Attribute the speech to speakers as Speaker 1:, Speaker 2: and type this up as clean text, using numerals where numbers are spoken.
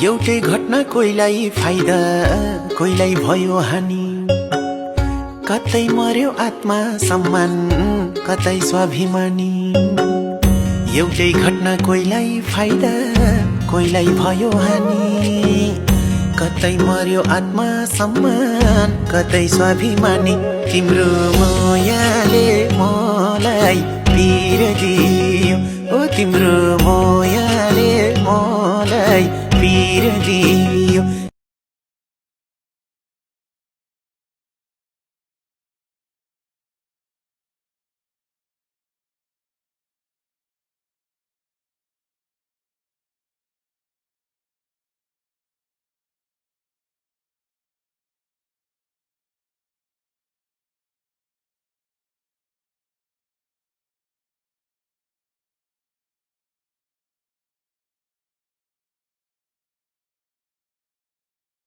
Speaker 1: एउटै घटना कोहीलाई फाइदा कोहीलाई भयो हानि। कतै मर्यो आत्मा सम्मान कतै स्वाभिमानी। एउटै घटना कोहीलाई फाइदा कोहीलाई भयो हानि। कतै मर्यो आत्मा सम्मान कतै स्वाभिमानी। तिम्रो मायाले मलाई पीर दियो, ओ तिम्रो मायाले मलाई पीर दियो।